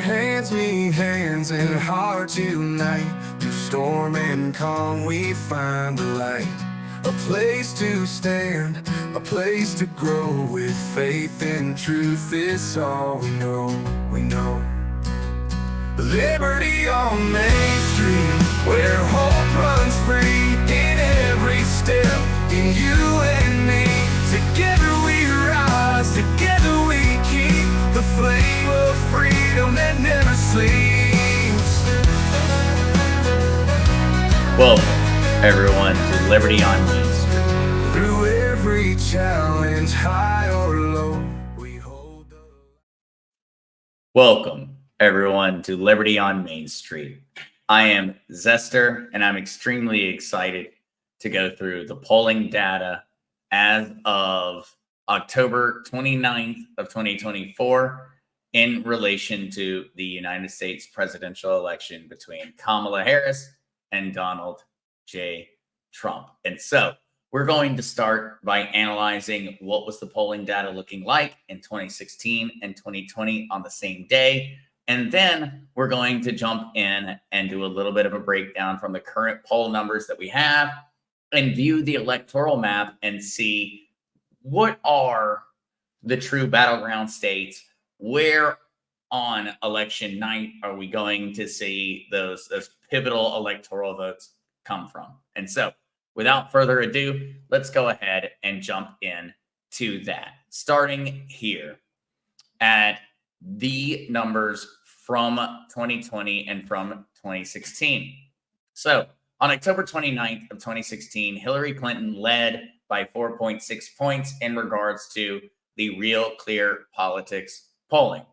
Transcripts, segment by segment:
hands meet hands and hearts unite. Through storm and calm we find the light. A place to stand, a place to grow. With faith and truth is all we know. Liberty on Main Street, where hope runs free. In every step, in you and me. Together we rise, together we keep the flame of freedom that never sleeps. Welcome, everyone, to Liberty on Main Street. Through every challenge, high or low, we hold the... Welcome, everyone, to Liberty on Main Street. I am Zester, and I'm extremely excited to go through the polling data as of October 29th of 2024 in relation to the United States presidential election between Kamala Harris and Donald J. Trump. And so we're going to start by analyzing what was the polling data looking like in 2016 and 2020 on the same day. And then we're going to jump in and do a little bit of a breakdown from the current poll numbers that we have and view the electoral map and see what are the true battleground states. Where on election night are we going to see those pivotal electoral votes come from? And so without further ado, let's go ahead and jump in to that. Starting here at the numbers from 2020 and from 2016. So on October 29th of 2016, Hillary Clinton led by 4.6 points in regards to the Real Clear Politics polling.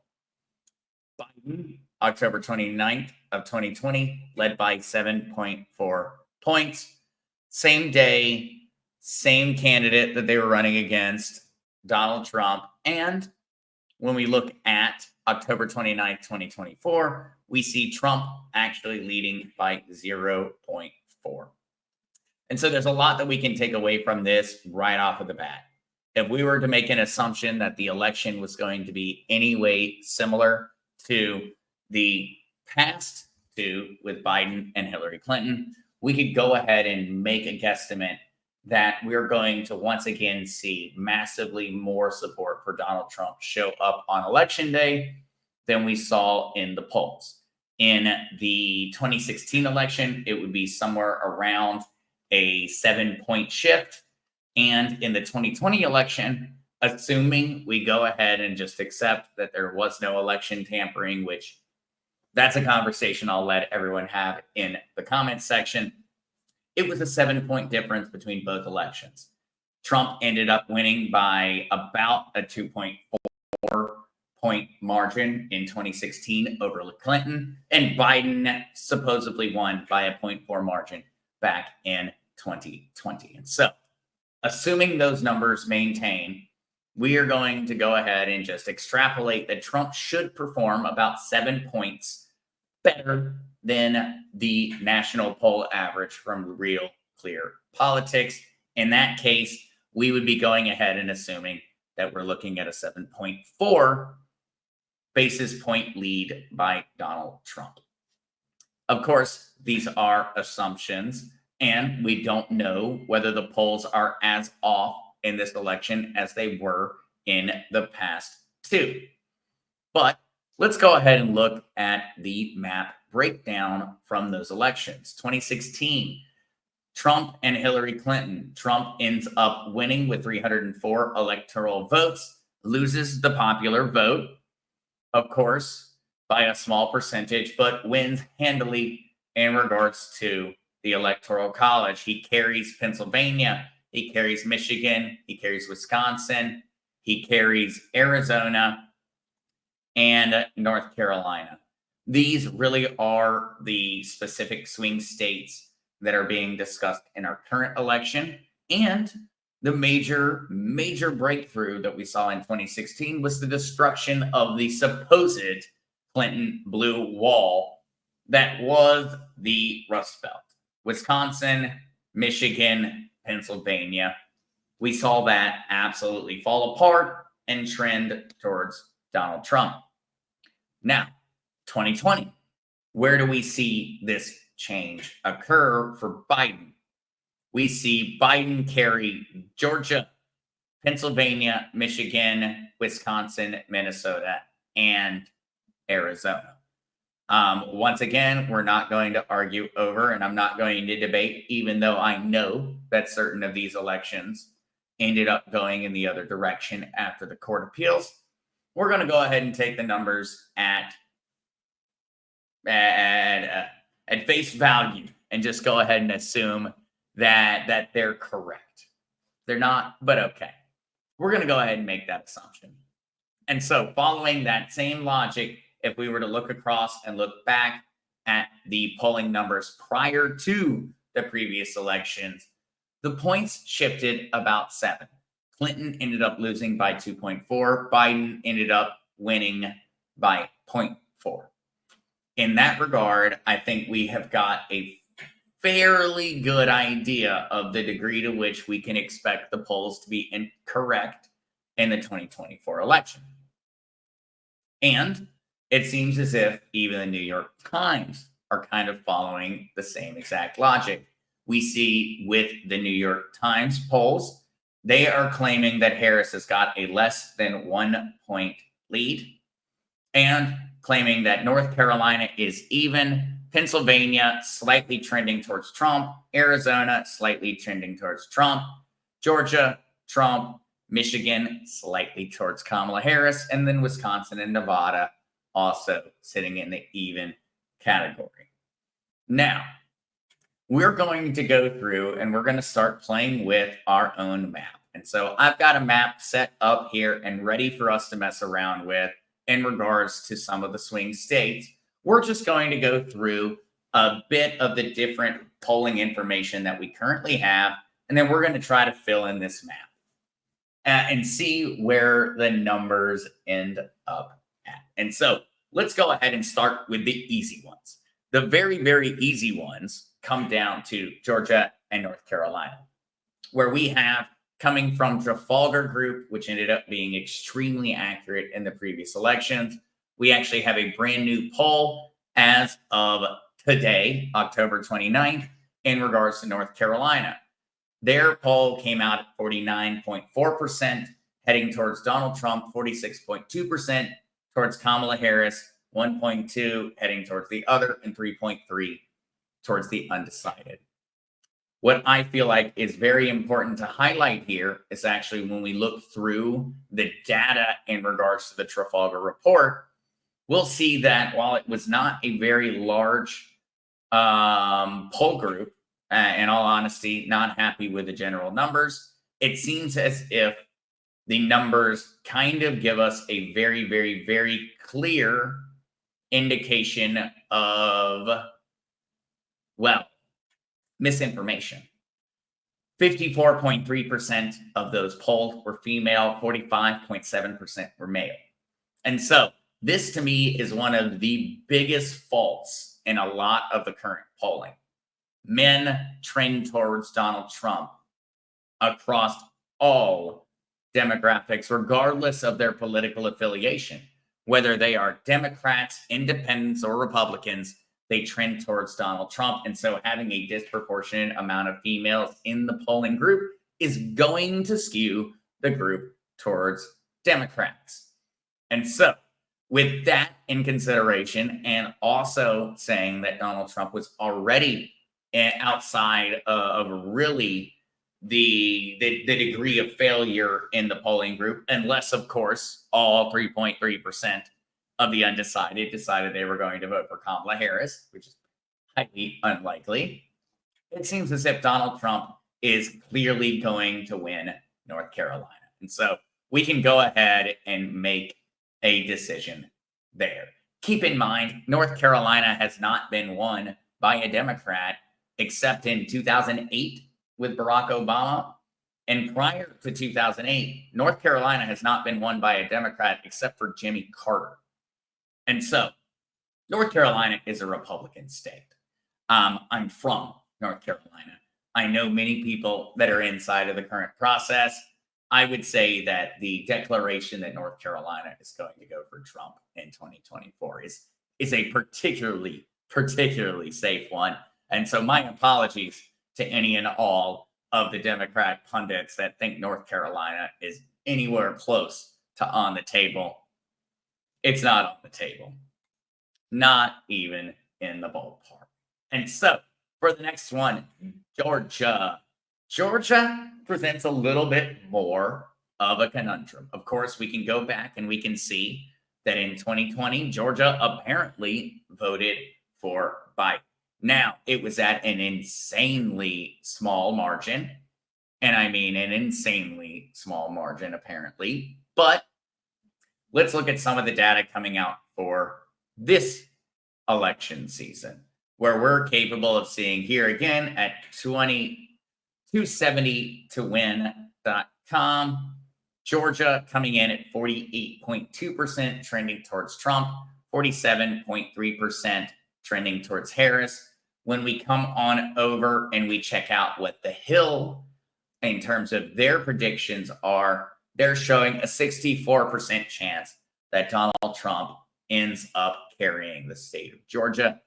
Biden, October 29th of 2020, led by 7.4 points. Same day, same candidate that they were running against, Donald Trump. And when we look at October 29th, 2024, we see Trump actually leading by 0.4. And so there's a lot that we can take away from this right off of the bat. If we were to make an assumption that the election was going to be any way similar to the past two with Biden and Hillary Clinton, we could go ahead and make a guesstimate that we're going to once again see massively more support for Donald Trump show up on election day than we saw in the polls. In the 2016 election, it would be somewhere around a 7-point shift. And in the 2020 election, assuming we go ahead and just accept that there was no election tampering, which that's a conversation I'll let everyone have in the comments section, it was a 7-point difference between both elections. Trump ended up winning by about a 2.4 point margin in 2016 over Clinton, and Biden supposedly won by a 0.4 margin back in 2020. And so, assuming those numbers maintain, we are going to go ahead and just extrapolate that Trump should perform about 7 points better than the national poll average from Real Clear Politics. In that case, we would be going ahead and assuming that we're looking at a 7.4 basis point lead by Donald Trump. Of course, these are assumptions, and we don't know whether the polls are as off in this election as they were in the past two. But let's go ahead and look at the map breakdown from those elections. 2016, Trump and Hillary Clinton. Trump ends up winning with 304 electoral votes, loses the popular vote, of course, by a small percentage, but wins handily in regards to the Electoral College. He carries Pennsylvania, he carries Michigan, he carries Wisconsin, he carries Arizona, and North Carolina. These really are the specific swing states that are being discussed in our current election. And the major breakthrough that we saw in 2016 was the destruction of the supposed Clinton blue wall that was the Rust Belt. Wisconsin, Michigan, Pennsylvania. We saw that absolutely fall apart and trend towards Donald Trump. Now, 2020. Where do we see this change occur for Biden? We see Biden carry Georgia, Pennsylvania, Michigan, Wisconsin, Minnesota, and Arizona. Once again, we're not going to argue over, and I'm not going to debate, even though I know that certain of these elections ended up going in the other direction after the court appeals. We're going to go ahead and take the numbers at face value and just go ahead and assume that they're correct. They're not, but okay. We're going to go ahead and make that assumption. And so, following that same logic, if we were to look across and look back at the polling numbers prior to the previous elections, the points shifted about 7. Clinton ended up losing by 2.4. Biden ended up winning by 0.4. In that regard, I think we have got a fairly good idea of the degree to which we can expect the polls to be incorrect in the 2024 election. And it seems as if even the New York Times are kind of following the same exact logic. We see with the New York Times polls, they are claiming that Harris has got a less than 1 point lead and claiming that North Carolina is even, Pennsylvania slightly trending towards Trump, Arizona slightly trending towards Trump, Georgia, Trump, Michigan slightly towards Kamala Harris, and then Wisconsin and Nevada also sitting in the even category. Now, we're going to go through and we're going to start playing with our own map. And so I've got a map set up here and ready for us to mess around with in regards to some of the swing states. We're just going to go through a bit of the different polling information that we currently have, and then we're going to try to fill in this map and see where the numbers end up at. And so let's go ahead and start with the easy ones. The very, very easy ones come down to Georgia and North Carolina, where we have, coming from Trafalgar Group, which ended up being extremely accurate in the previous elections, we actually have a brand new poll as of today, October 29th, in regards to North Carolina. Their poll came out at 49.4%, heading towards Donald Trump, 46.2%, towards Kamala Harris, 1.2%, heading towards the other, and 3.3% towards the undecided. What I feel like is very important to highlight here is actually when we look through the data in regards to the Trafalgar report, we'll see that while it was not a very large poll group, in all honesty, not happy with the general numbers, it seems as if the numbers kind of give us a very, very, very clear indication of, well, misinformation. 54.3% of those polled were female, 45.7% were male. And so this to me is one of the biggest faults in a lot of the current polling. Men trend towards Donald Trump across all demographics, regardless of their political affiliation. Whether they are Democrats, independents, or Republicans, they trend towards Donald Trump. And so having a disproportionate amount of females in the polling group is going to skew the group towards Democrats. And so with that in consideration, and also saying that Donald Trump was already outside of really the degree of failure in the polling group, unless, of course, all 3.3% of the undecided decided they were going to vote for Kamala Harris, which is highly unlikely. It seems as if Donald Trump is clearly going to win North Carolina. And so we can go ahead and make a decision there. Keep in mind, North Carolina has not been won by a Democrat except in 2008 with Barack Obama. And prior to 2008, North Carolina has not been won by a Democrat except for Jimmy Carter. And so North Carolina is a Republican state. I'm from North Carolina. I know many people that are inside of the current process. I would say that the declaration that North Carolina is going to go for Trump in 2024 is is a particularly safe one. And so my apologies to any and all of the Democrat pundits that think North Carolina is anywhere close to on the table. It's not on the table, not even in the ballpark. And so for the next one, Georgia. Georgia presents a little bit more of a conundrum. Of course, we can go back and we can see that in 2020, Georgia apparently voted for Biden. Now, it was at an insanely small margin. And I mean an insanely small margin, apparently. But let's look at some of the data coming out for this election season, where we're capable of seeing here again at 270towin.com. Georgia coming in at 48.2%, trending towards Trump, 47.3% trending towards Harris. When we come on over and we check out what the Hill, in terms of their predictions, are, they're showing a 64% chance that Donald Trump ends up carrying the state of Georgia.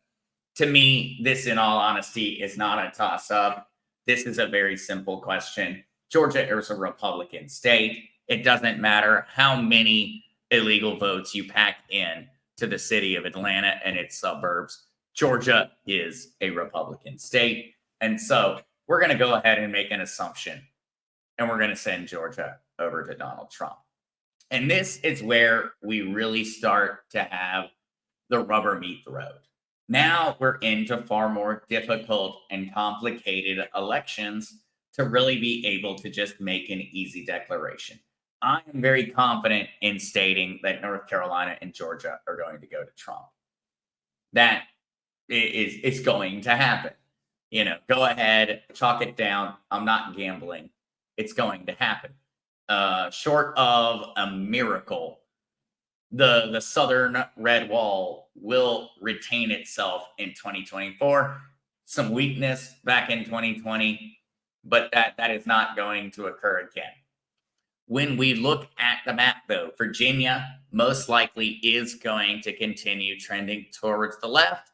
To me, this, in all honesty, is not a toss-up. This is a very simple question. Georgia is a Republican state. It doesn't matter how many illegal votes you pack in to the city of Atlanta and its suburbs. Georgia is a Republican state. And so we're going to go ahead and make an assumption, and we're going to send Georgia over to Donald Trump. And this is where we really start to have the rubber meet the road. Now we're into far more difficult and complicated elections to really be able to just make an easy declaration. I am very confident in stating that North Carolina and Georgia are going to go to Trump. That is going to happen. You know, go ahead, chalk it down. I'm not gambling. It's going to happen. Short of a miracle, the Southern Red Wall will retain itself in 2024. Some weakness back in 2020, but that is not going to occur again. When we look at the map, though, Virginia most likely is going to continue trending towards the left.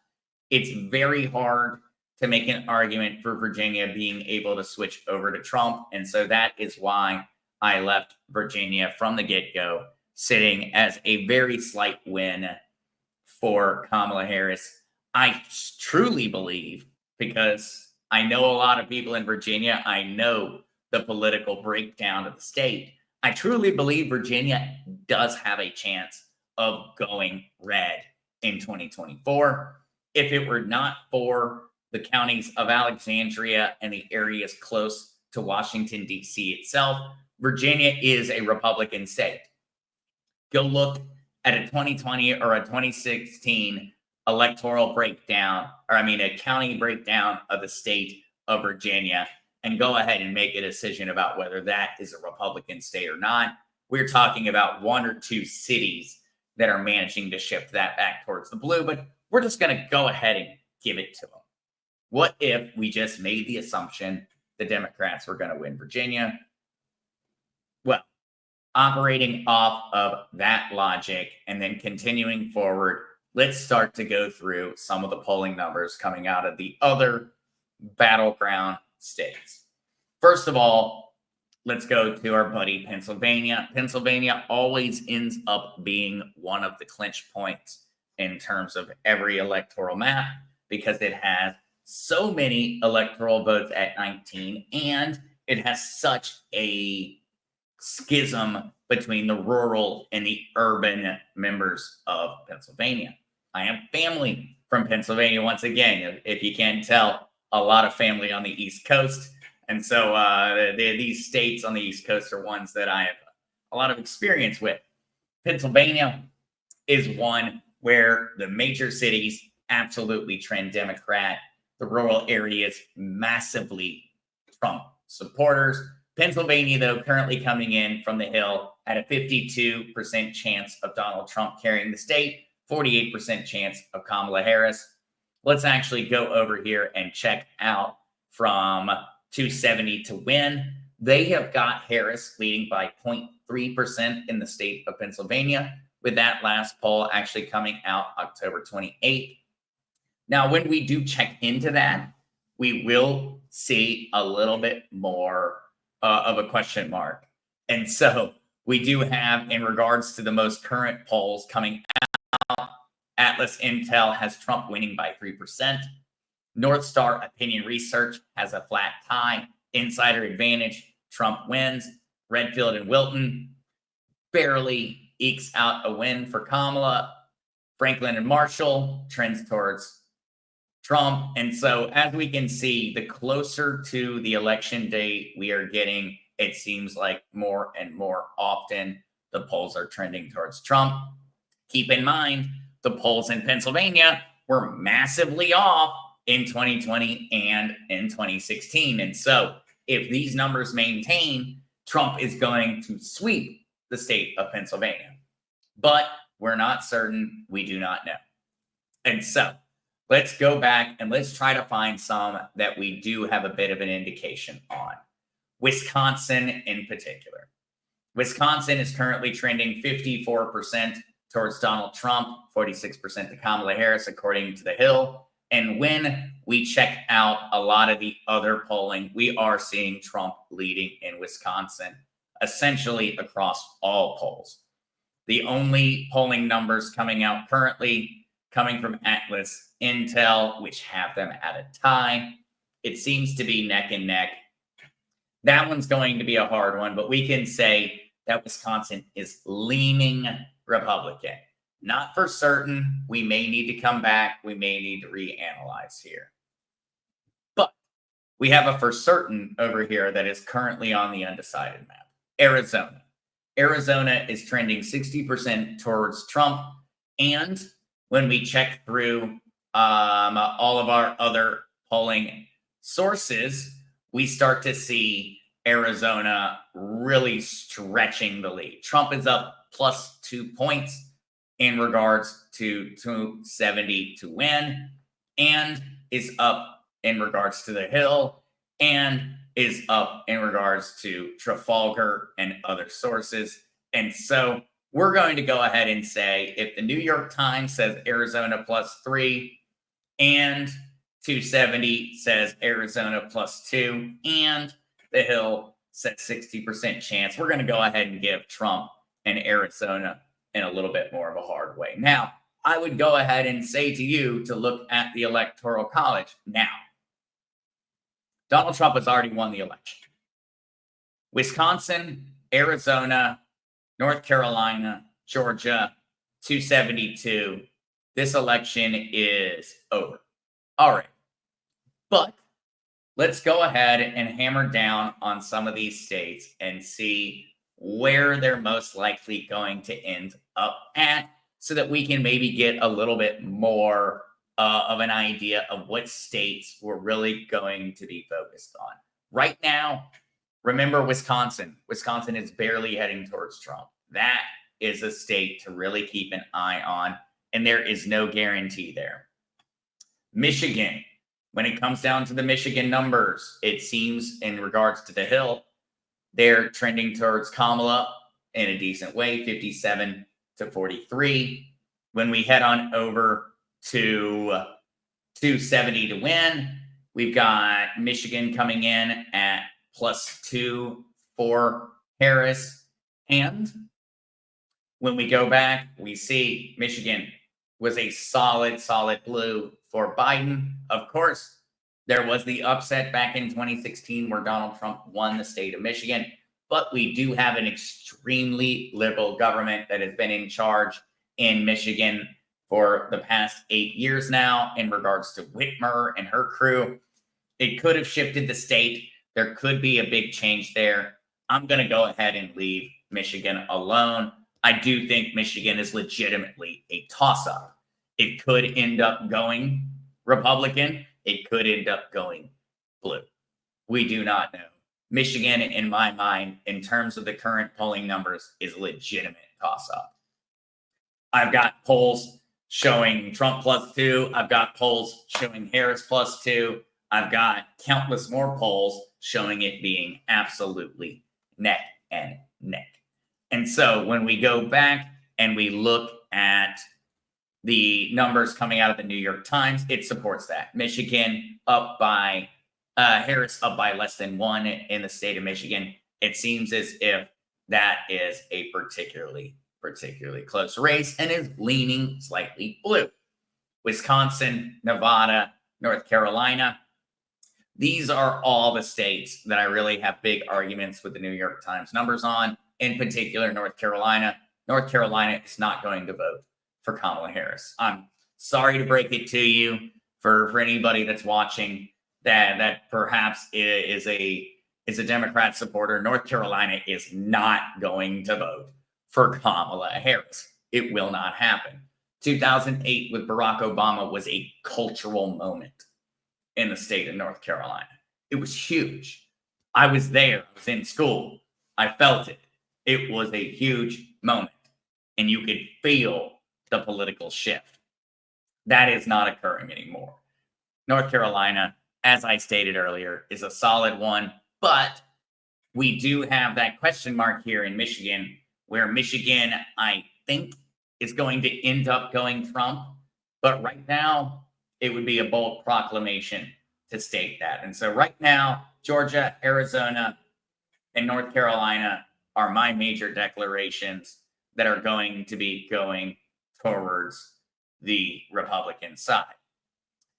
It's very hard to make an argument for Virginia being able to switch over to Trump. And so that is why I left Virginia from the get-go, sitting as a very slight win for Kamala Harris. I truly believe, because I know a lot of people in Virginia, I know the political breakdown of the state, I truly believe Virginia does have a chance of going red in 2024. If it were not for the counties of Alexandria and the areas close to Washington, D.C. itself, Virginia is a Republican state. Go look at a 2020 or a 2016 electoral breakdown, a county breakdown of the state of Virginia, and go ahead and make a decision about whether that is a Republican state or not. We're talking about one or two cities that are managing to shift that back towards the blue, but we're just going to go ahead and give it to them. What if we just made the assumption the Democrats were going to win Virginia? Well, operating off of that logic and then continuing forward, let's start to go through some of the polling numbers coming out of the other battleground states. First of all, let's go to our buddy Pennsylvania. Pennsylvania always ends up being one of the clinch points in terms of every electoral map because it has so many electoral votes at 19, and it has such a schism between the rural and the urban members of Pennsylvania. I have family from Pennsylvania, once again, if you can't tell, a lot of family on the East Coast. And so these states on the East Coast are ones that I have a lot of experience with. Pennsylvania is one where the major cities absolutely trend Democrat. The rural areas, massively Trump supporters. Pennsylvania, though, currently coming in from the Hill at a 52% chance of Donald Trump carrying the state, 48% chance of Kamala Harris. Let's actually go over here and check out from 270 to win. They have got Harris leading by 0.3% in the state of Pennsylvania, with that last poll actually coming out October 28th. Now, when we do check into that, we will see a little bit more of a question mark. And so we do have, in regards to the most current polls coming out, Atlas Intel has Trump winning by 3%. North Star Opinion Research has a flat tie. Insider Advantage, Trump wins. Redfield and Wilton barely ekes out a win for Kamala. Franklin and Marshall trends towards Trump. And so, as we can see, the closer to the election date we are getting, it seems like more and more often the polls are trending towards Trump. Keep in mind, the polls in Pennsylvania were massively off in 2020 and in 2016. And so, if these numbers maintain, Trump is going to sweep the state of Pennsylvania. But we're not certain. We do not know. And so, let's go back and let's try to find some that we do have a bit of an indication on. Wisconsin in particular. Wisconsin is currently trending 54% towards Donald Trump, 46% to Kamala Harris, according to The Hill. And when we check out a lot of the other polling, we are seeing Trump leading in Wisconsin, essentially across all polls. The only polling numbers coming out currently coming from Atlas Intel, which have them at a tie. It seems to be neck and neck. That one's going to be a hard one, but we can say that Wisconsin is leaning Republican. Not for certain. We may need to come back. We may need to reanalyze here. But we have a for certain over here that is currently on the undecided map. Arizona. Arizona is trending 60% towards Trump. And when we check through all of our other polling sources, we start to see Arizona really stretching the lead. Trump is up plus 2 points in regards to 270 to win, and is up in regards to The Hill, and is up in regards to Trafalgar and other sources. And so we're going to go ahead and say if the New York Times says Arizona plus 3 and 270 says Arizona plus 2 and The Hill says 60% chance, we're going to go ahead and give Trump and Arizona in a little bit more of a hard way. Now, I would go ahead and say to you to look at the Electoral College. Now, Donald Trump has already won the election. Wisconsin, Arizona, North Carolina, Georgia, 272. This election is over. All right. But let's go ahead and hammer down on some of these states and see where they're most likely going to end up at so that we can maybe get a little bit more of an idea of what states we're really going to be focused on. Right now, remember Wisconsin. Wisconsin is barely heading towards Trump. That is a state to really keep an eye on, and there is no guarantee there. Michigan, when it comes down to the Michigan numbers, it seems in regards to The Hill, they're trending towards Kamala in a decent way, 57 to 43. When we head on over to 270 to win, we've got Michigan coming in at plus 2 for Harris. And when we go back, we see Michigan was a solid blue for Biden. Of course, there was the upset back in 2016 where Donald Trump won the state of Michigan, but we do have an extremely liberal government that has been in charge in Michigan for the past 8 years now in regards to Whitmer and her crew. It could have shifted the state. There could be a big change there. I'm going to go ahead and leave Michigan alone. I do think Michigan is legitimately a toss-up. It could end up going Republican. It could end up going blue. We do not know. Michigan, in my mind, in terms of the current polling numbers, is a legitimate toss-up. I've got polls showing Trump plus 2. I've got polls showing Harris plus 2. I've got countless more polls showing it being absolutely neck and neck. And so when we go back and we look at the numbers coming out of the New York Times, it supports that. Michigan up by Harris up by less than 1 in the state of Michigan. It seems as if that is a particularly close race and is leaning slightly blue. Wisconsin, Nevada, North Carolina. These are all the states that I really have big arguments with the New York Times numbers on. In particular, North Carolina. North Carolina is not going to vote for Kamala Harris. I'm sorry to break it to you for anybody that's watching that perhaps is a Democrat supporter. North Carolina is not going to vote for Kamala Harris. It will not happen. 2008 with Barack Obama was a cultural moment in the state of North Carolina. It was huge. I was there. I was in school. I felt it. It was a huge moment. And you could feel the political shift. That is not occurring anymore. North Carolina, as I stated earlier, is a solid one. But we do have that question mark here in Michigan, where Michigan, I think, is going to end up going Trump. But right now, it would be a bold proclamation to state that. And so right now, Georgia, Arizona, and North Carolina are my major declarations that are going to be going towards the Republican side.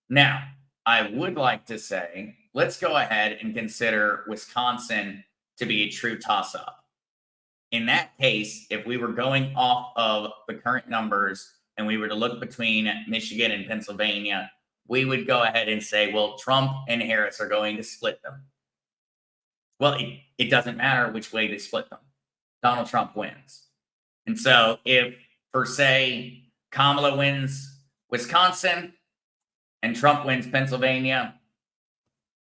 Now, I would like to say, let's go ahead and consider Wisconsin to be a true toss-up. In that case, if we were going off of the current numbers and we were to look between Michigan and Pennsylvania, we would go ahead and say, well, Trump and Harris are going to split them. Well, it doesn't matter which way they split them. Donald Trump wins. And so if, for say, Kamala wins Wisconsin and Trump wins Pennsylvania,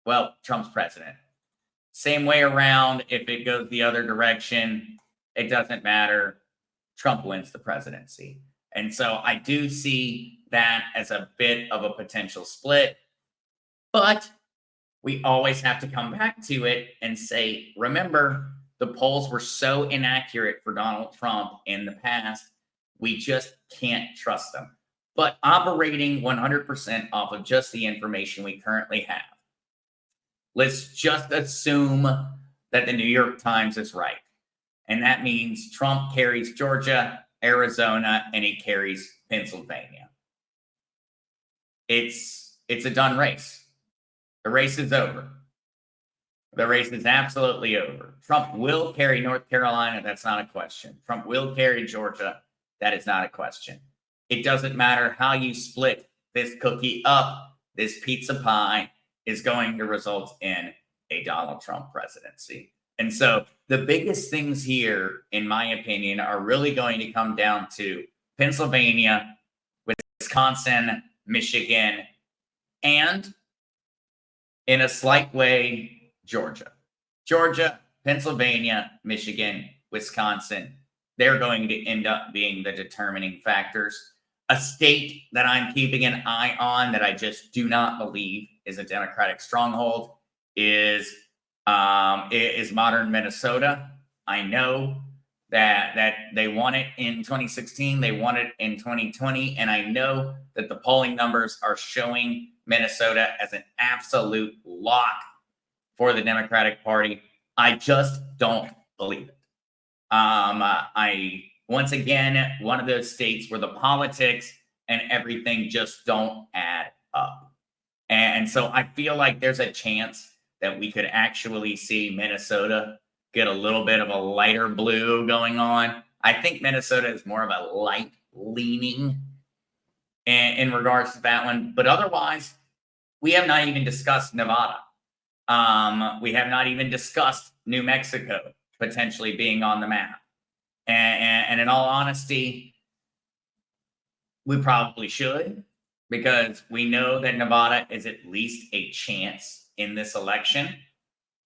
well, Trump's president. Same way around, if it goes the other direction, it doesn't matter. Trump wins the presidency. And so I do see that as a bit of a potential split. But we always have to come back to it and say, remember, the polls were so inaccurate for Donald Trump in the past. We just can't trust them. But operating 100% off of just the information we currently have, let's just assume that the New York Times is right. And that means Trump carries Georgia, Arizona, and he carries Pennsylvania. It's a done race. The race is over. The race is absolutely over. Trump will carry North Carolina. That's not a question. Trump will carry Georgia. That is not a question. It doesn't matter how you split this cookie up. This pizza pie is going to result in a Donald Trump presidency. And so the biggest things here, in my opinion, are really going to come down to Pennsylvania, Wisconsin, Michigan, and in a slight way, Georgia. Georgia, Pennsylvania, Michigan, Wisconsin, they're going to end up being the determining factors. A state that I'm keeping an eye on that I just do not believe is a Democratic stronghold is modern Minnesota. I know that they won it in 2016, they won it in 2020, and I know that the polling numbers are showing Minnesota as an absolute lock for the Democratic Party. I just don't believe it. Once again, one of those states where the politics and everything just don't add up. And so I feel like there's a chance that we could actually see Minnesota get a little bit of a lighter blue going on. I think Minnesota is more of a light leaning in regards to that one. But otherwise, we have not even discussed Nevada. We have not even discussed New Mexico potentially being on the map. And in all honesty, we probably should, because we know that Nevada is at least a chance in this election.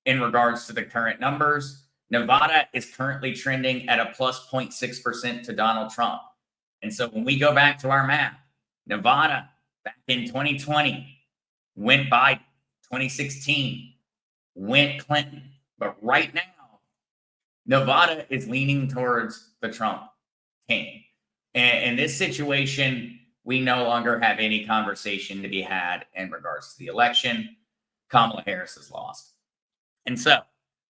In regards to the current numbers, Nevada is currently trending at a plus 0.6% to Donald Trump. And so when we go back to our map, Nevada back in 2020 went Biden, 2016 went Clinton. But right now, Nevada is leaning towards the Trump team. And in this situation, we no longer have any conversation to be had in regards to the election. Kamala Harris has lost. And so,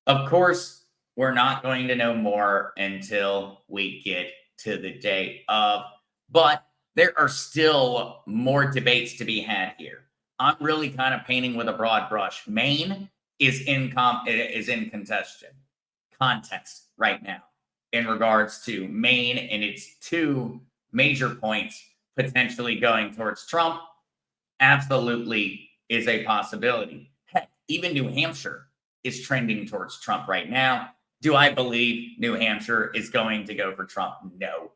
of course, we're not going to know more until we get to the day of, but there are still more debates to be had here. I'm really kind of painting with a broad brush. Maine is in contest right now in regards to Maine and its two major points potentially going towards Trump. Absolutely is a possibility. Heck, even New Hampshire is trending towards Trump right now. Do I believe New Hampshire is going to go for Trump? No.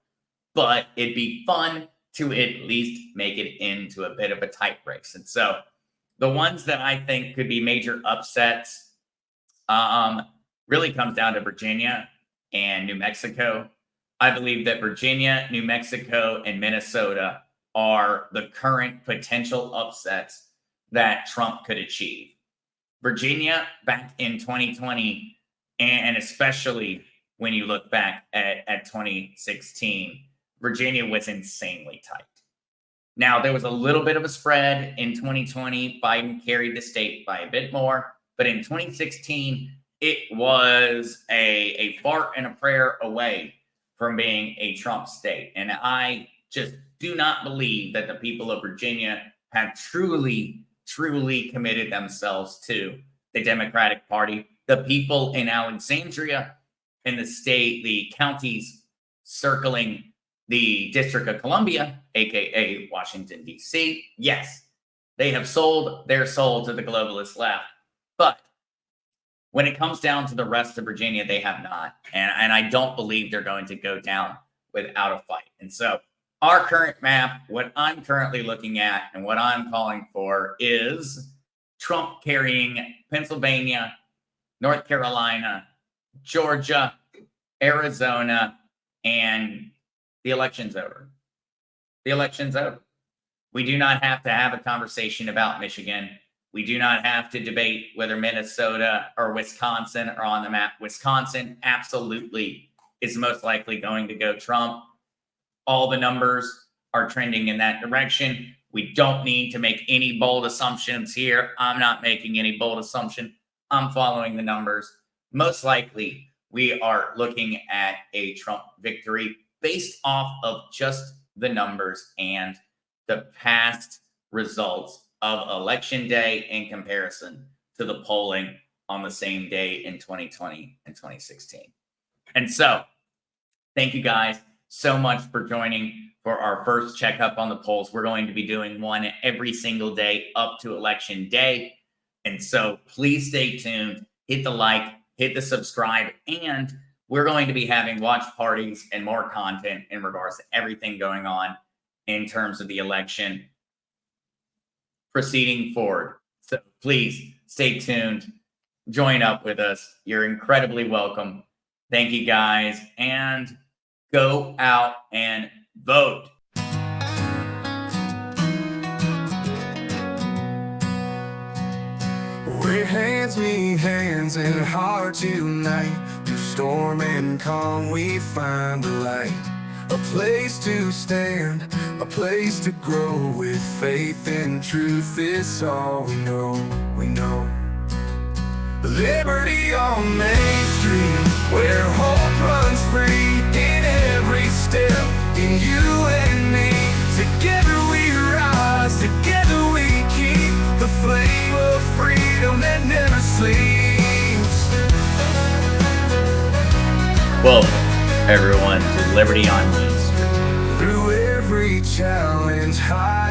But it'd be fun to at least make it into a bit of a tight race. And so the ones that I think could be major upsets really comes down to Virginia and New Mexico. I believe that Virginia, New Mexico, and Minnesota are the current potential upsets that Trump could achieve. Virginia back in 2020, and especially when you look back at 2016, Virginia was insanely tight. Now, there was a little bit of a spread in 2020. Biden carried the state by a bit more. But in 2016, it was a fart and a prayer away from being a Trump state. And I just do not believe that the people of Virginia have truly committed themselves to the Democratic Party. The people in Alexandria, in the state, the counties circling the District of Columbia, aka Washington, D.C., yes, they have sold their soul to the globalist left. But when it comes down to the rest of Virginia, they have not. And I don't believe they're going to go down without a fight. And so our current map, what I'm currently looking at and what I'm calling for is Trump carrying Pennsylvania, North Carolina, Georgia, Arizona, and the election's over. The election's over. We do not have to have a conversation about Michigan. We do not have to debate whether Minnesota or Wisconsin are on the map. Wisconsin absolutely is most likely going to go Trump. All the numbers are trending in that direction. We don't need to make any bold assumptions here. I'm not making any bold assumption. I'm following the numbers. Most likely, we are looking at a Trump victory based off of just the numbers and the past results of Election Day in comparison to the polling on the same day in 2020 and 2016. And so, thank you guys so much for joining for our first checkup on the polls. We're going to be doing one every single day up to Election Day. And so please stay tuned, hit the like, hit the subscribe, and we're going to be having watch parties and more content in regards to everything going on in terms of the election proceeding forward. So please stay tuned, join up with us. You're incredibly welcome. Thank you guys, and go out and vote. Where hands meet hands and hearts unite, through storm and calm we find the light. A place to stand, a place to grow, with faith and truth is all we know. Liberty on Main Street, where hope runs free in every step, in you and me. Together we rise, together we keep the flame of freedom that never sleeps. Welcome, everyone, to Liberty on Main Street. Through every challenge, high